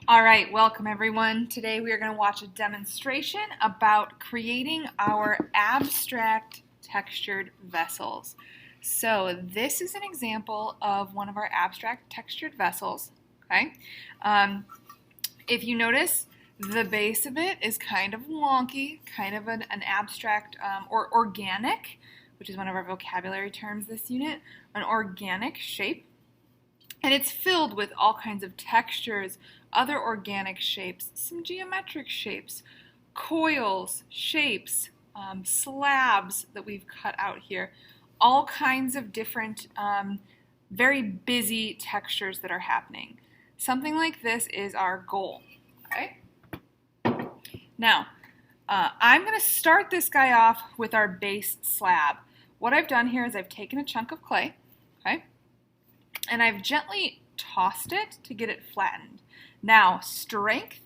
All right, welcome everyone. Today we are going to watch a demonstration about creating our abstract textured vessels. So this is an example of one of our abstract textured vessels. Okay, if you notice, the base of it is kind of wonky, kind of an abstract or organic, which is one of our vocabulary terms this unit, an organic shape. And it's filled with all kinds of textures, other organic shapes, some geometric shapes, coils, shapes, slabs that we've cut out here, all kinds of different, very busy textures that are happening. Something like this is our goal. Okay? Now, I'm going to start this guy off with our base slab. What I've done here is I've taken a chunk of clay, okay? And I've gently tossed it to get it flattened. Now, strength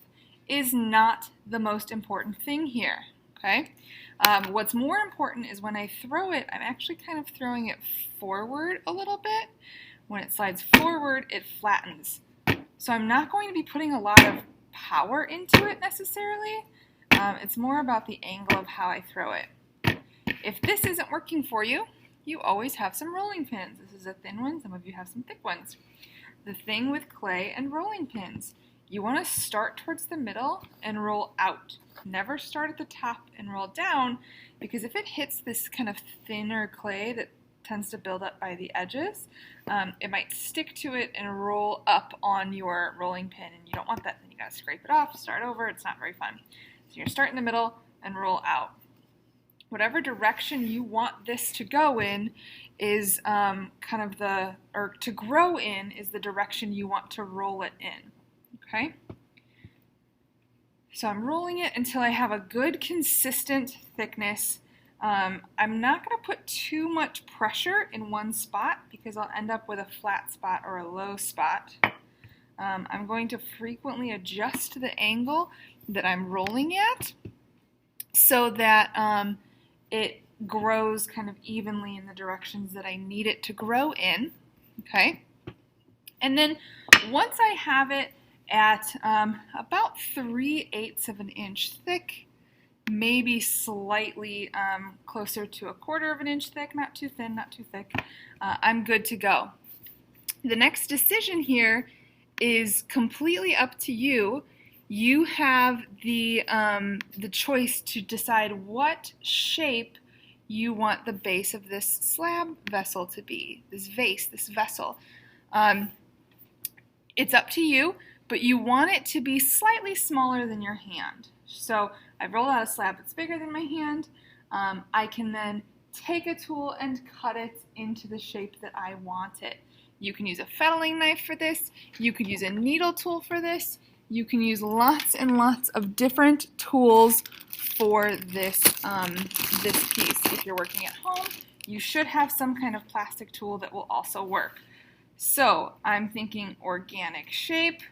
is not the most important thing here, okay? What's more important is when I throw it, I'm actually kind of throwing it forward a little bit. When it slides forward, it flattens. So I'm not going to be putting a lot of power into it necessarily. It's more about the angle of how I throw it. If this isn't working for you, you always have some rolling pins. This is a thin one, some of you have some thick ones. The thing with clay and rolling pins, you want to start towards the middle and roll out. Never start at the top and roll down, because if it hits this kind of thinner clay that tends to build up by the edges, it might stick to it and roll up on your rolling pin, and you don't want that. Then you got to scrape it off, start over. It's not very fun. So you're starting in the middle and roll out. Whatever direction you want this to go in is to grow in is the direction you want to roll it in, okay? So I'm rolling it until I have a good consistent thickness. I'm not going to put too much pressure in one spot because I'll end up with a flat spot or a low spot. I'm going to frequently adjust the angle that I'm rolling at so that it grows kind of evenly in the directions that I need it to grow in, okay? And then once I have it at about 3/8 of an inch thick, maybe slightly closer to 1/4 of an inch thick, not too thin, not too thick, I'm good to go. The next decision here is completely up to you. You have the choice to decide what shape you want the base of this slab vessel to be, this vase, this vessel. It's up to you, but you want it to be slightly smaller than your hand. So I've rolled out a slab that's bigger than my hand. I can then take a tool and cut it into the shape that I want it. You can use a fettling knife for this. You could use a needle tool for this. You can use lots and lots of different tools for this, this piece. If you're working at home, you should have some kind of plastic tool that will also work. So I'm thinking organic shape.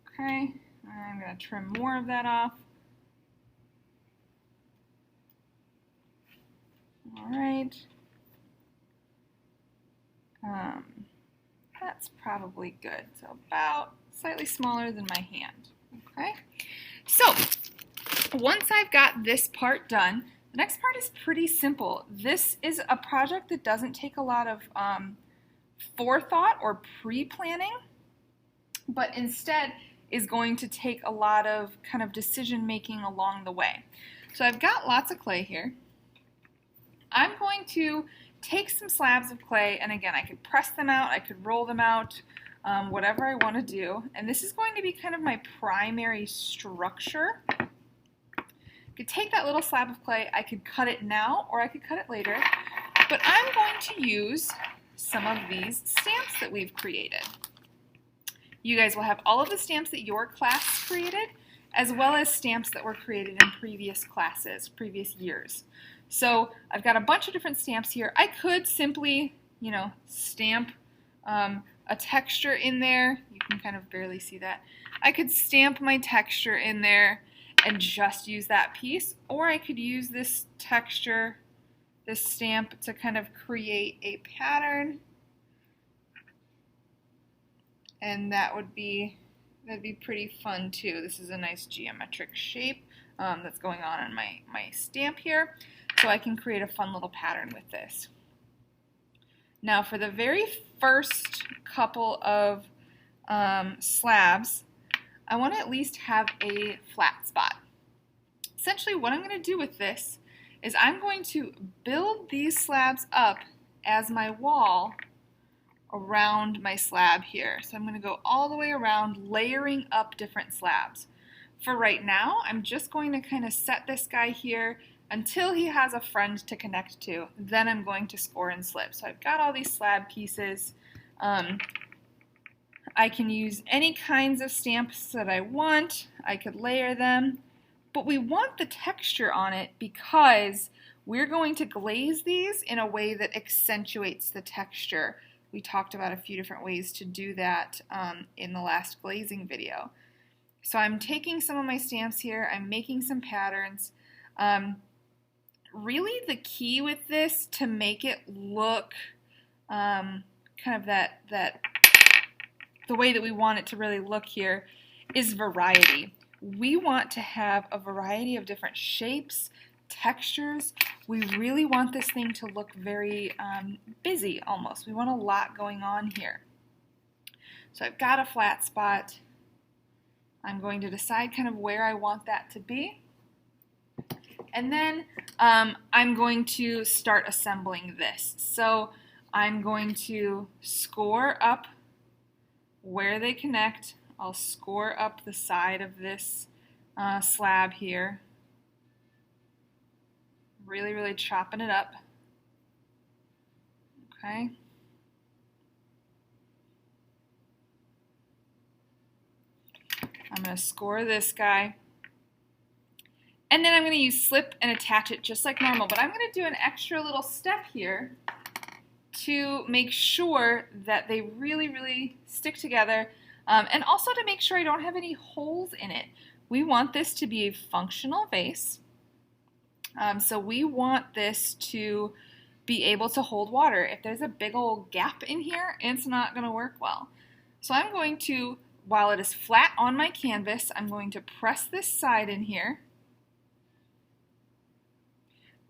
Okay, I'm going to trim more of that off. All right. That's probably good. So about slightly smaller than my hand. Okay. So once I've got this part done, the next part is pretty simple. This is a project that doesn't take a lot of forethought or pre-planning, but instead is going to take a lot of kind of decision making along the way. So I've got lots of clay here. I'm going to take some slabs of clay, and again, I could press them out, I could roll them out, whatever I want to do. And this is going to be kind of my primary structure. I could take that little slab of clay, I could cut it now or I could cut it later, but I'm going to use some of these stamps that we've created. You guys will have all of the stamps that your class created, as well as stamps that were created in previous classes, previous years. So I've got a bunch of different stamps here. I could simply, stamp a texture in there. You can kind of barely see that. I could stamp my texture in there and just use that piece, or I could use this texture, this stamp, to kind of create a pattern. And that would be That'd be pretty fun too. This is a nice geometric shape that's going on my stamp here. So I can create a fun little pattern with this. Now for the very first couple of slabs, I want to at least have a flat spot. Essentially what I'm going to do with this is I'm going to build these slabs up as my wall around my slab here. So I'm going to go all the way around, layering up different slabs. For right now, I'm just going to kind of set this guy here until he has a friend to connect to. Then I'm going to score and slip. So I've got all these slab pieces. I can use any kinds of stamps that I want. I could layer them, but we want the texture on it because we're going to glaze these in a way that accentuates the texture. We talked about a few different ways to do that in the last glazing video. So I'm taking some of my stamps here, I'm making some patterns. Really the key with this to make it look kind of the way that we want it to really look here is variety. We want to have a variety of different shapes, textures. We really want this thing to look very busy almost. We want a lot going on here. So I've got a flat spot. I'm going to decide kind of where I want that to be. And then I'm going to start assembling this. So I'm going to score up where they connect. I'll score up the side of this slab here. Really, really chopping it up. Okay. I'm going to score this guy. And then I'm going to use slip and attach it just like normal. But I'm going to do an extra little step here to make sure that they really, really stick together. And also to make sure I don't have any holes in it. We want this to be a functional vase. So we want this to be able to hold water. If there's a big old gap in here, it's not going to work well. So I'm going to, while it is flat on my canvas, I'm going to press this side in here.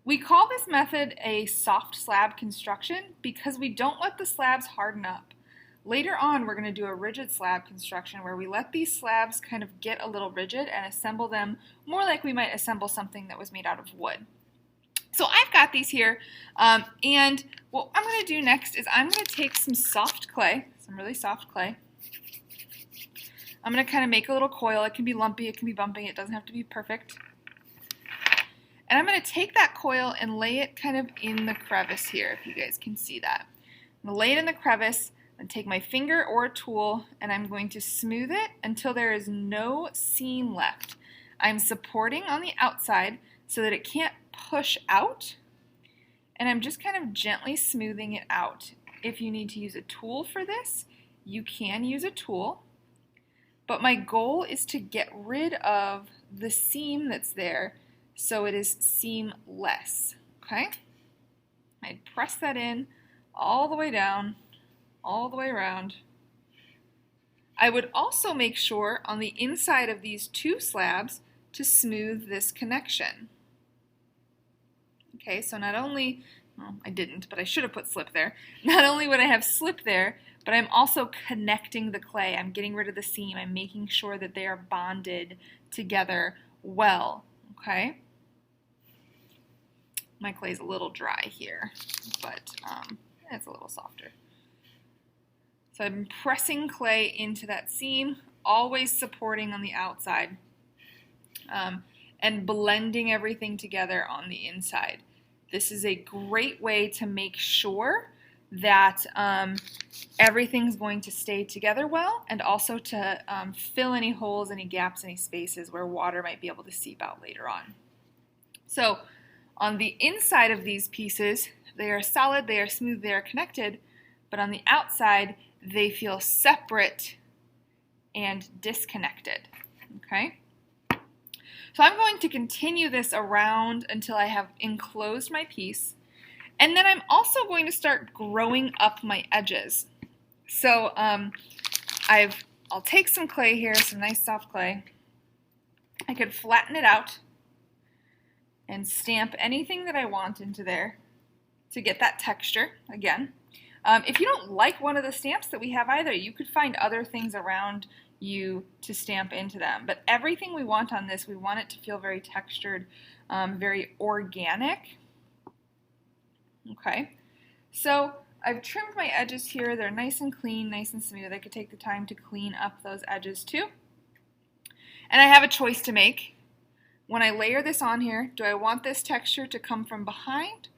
We call this method a soft slab construction because we don't let the slabs harden up. Later on, we're going to do a rigid slab construction where we let these slabs kind of get a little rigid and assemble them more like we might assemble something that was made out of wood. So I've got these here, and what I'm going to do next is I'm going to take some soft clay, some really soft clay. I'm going to kind of make a little coil. It can be lumpy, it can be bumpy, it doesn't have to be perfect. And I'm going to take that coil and lay it kind of in the crevice here, if you guys can see that. I'm going to lay it in the crevice and take my finger or a tool and I'm going to smooth it until there is no seam left. I'm supporting on the outside so that it can't push out, and I'm just kind of gently smoothing it out. If you need to use a tool for this, you can use a tool, but my goal is to get rid of the seam that's there so it is seamless. Okay? I press that in all the way down, all the way around. I would also make sure on the inside of these two slabs to smooth this connection. Okay, so not only, well, I didn't, but I should have put slip there. Not only would I have slip there, but I'm also connecting the clay. I'm getting rid of the seam. I'm making sure that they are bonded together well. Okay? My clay's a little dry here, but it's a little softer. So I'm pressing clay into that seam, always supporting on the outside, and blending everything together on the inside. This is a great way to make sure that everything's going to stay together well, and also to fill any holes, any gaps, any spaces where water might be able to seep out later on. So on the inside of these pieces, they are solid, they are smooth, they are connected, but on the outside, they feel separate and disconnected. Okay? So I'm going to continue this around until I have enclosed my piece, and then I'm also going to start growing up my edges. So I've I'll take some clay here, some nice soft clay. I could flatten it out and stamp anything that I want into there to get that texture again. If you don't like one of the stamps that we have either, you could find other things around you to stamp into them. But everything we want on this, we want it to feel very textured, very organic. Okay, so I've trimmed my edges here. They're nice and clean, nice and smooth. I could take the time to clean up those edges too. And I have a choice to make. When I layer this on here, do I want this texture to come from behind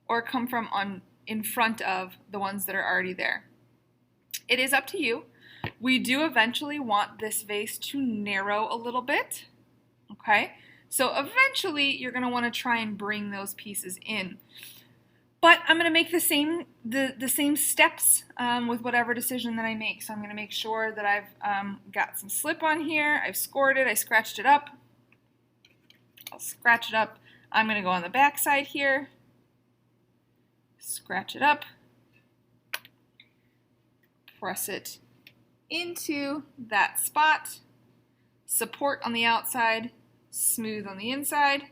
or come from in front of the ones that are already there? It is up to you. We do eventually want this vase to narrow a little bit, okay? So eventually you're going to want to try and bring those pieces in. But I'm going to make the same steps with whatever decision that I make. So I'm going to make sure that I've got some slip on here. I've scored it. I scratched it up. I'll scratch it up. I'm going to go on the back side here. Scratch it up. Press it into that spot. Support on the outside. Smooth on the inside.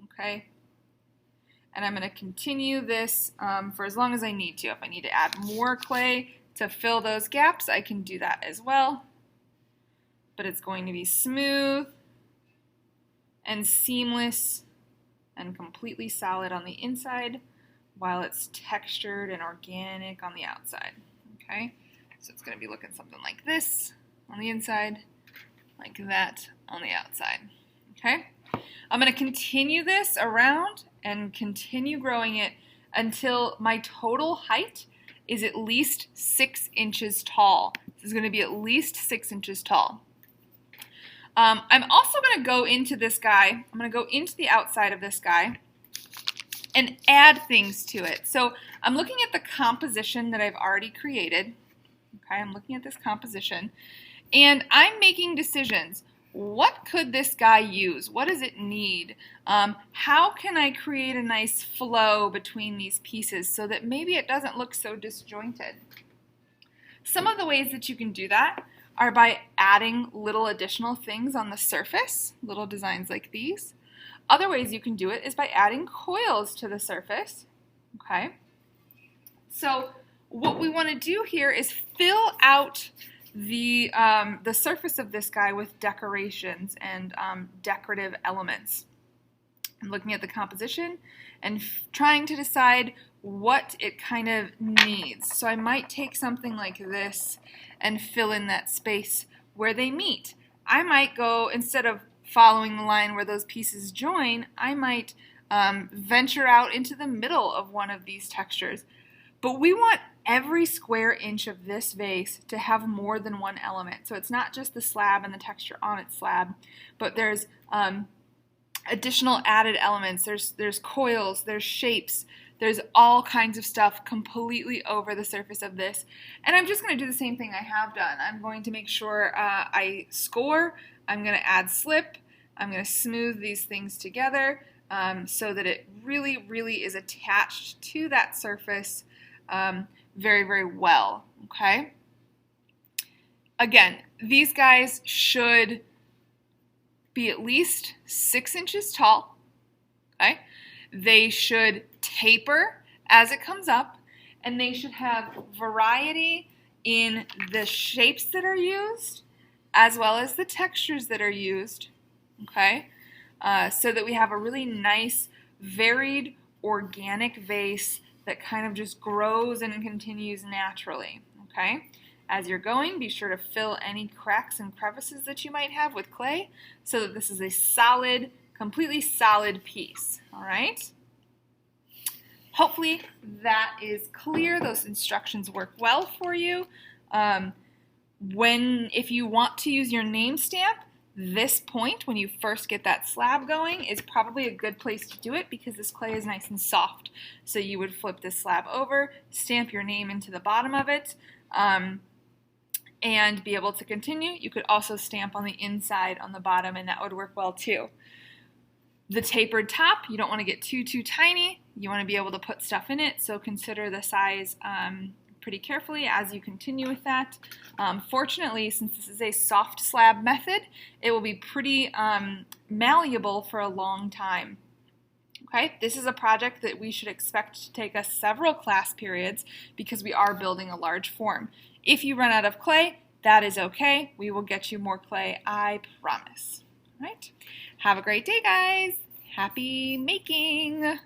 Okay. And I'm going to continue this for as long as I need to. If I need to add more clay to fill those gaps, I can do that as well. But it's going to be smooth and seamless and completely solid on the inside while it's textured and organic on the outside. Okay, so it's going to be looking something like this on the inside, like that on the outside. Okay, I'm going to continue this around and continue growing it until my total height is at least 6 inches tall. This is going to be at least 6 inches tall. I'm also going to go into this guy. I'm going to go into the outside of this guy and add things to it. So I'm looking at the composition that I've already created. Okay, I'm looking at this composition and I'm making decisions. What could this guy use? What does it need? How can I create a nice flow between these pieces so that maybe it doesn't look so disjointed? Some of the ways that you can do that are by adding little additional things on the surface, little designs like these. Other ways you can do it is by adding coils to the surface. Okay. So what we want to do here is fill out the surface of this guy with decorations and decorative elements. I'm looking at the composition and trying to decide what it kind of needs. So I might take something like this and fill in that space where they meet. I might go, instead of following the line where those pieces join, I might venture out into the middle of one of these textures. But we want every square inch of this vase to have more than one element. So it's not just the slab and the texture on its slab, but there's additional added elements. There's coils, there's shapes, there's all kinds of stuff completely over the surface of this. And I'm just going to do the same thing I have done. I'm going to make sure I score. I'm going to add slip. I'm going to smooth these things together so that it really, really is attached to that surface very, very well. Okay. Again, these guys should be at least 6 inches tall. Okay. They should taper as it comes up, and they should have variety in the shapes that are used as well as the textures that are used, okay? So that we have a really nice, varied, organic vase that kind of just grows and continues naturally, okay? As you're going, be sure to fill any cracks and crevices that you might have with clay so that this is a solid, completely solid piece, all right? Hopefully that is clear. Those instructions work well for you. If you want to use your name stamp, this point, when you first get that slab going, is probably a good place to do it because this clay is nice and soft. So you would flip this slab over, stamp your name into the bottom of it, and be able to continue. You could also stamp on the inside on the bottom, and that would work well too. The tapered top, you don't want to get too tiny. You want to be able to put stuff in it, so consider the size pretty carefully as you continue with that. Fortunately, since this is a soft slab method, it will be pretty malleable for a long time. Okay, this is a project that we should expect to take us several class periods because we are building a large form. If you run out of clay, that is okay. We will get you more clay, I promise. All right, have a great day, guys. Happy making!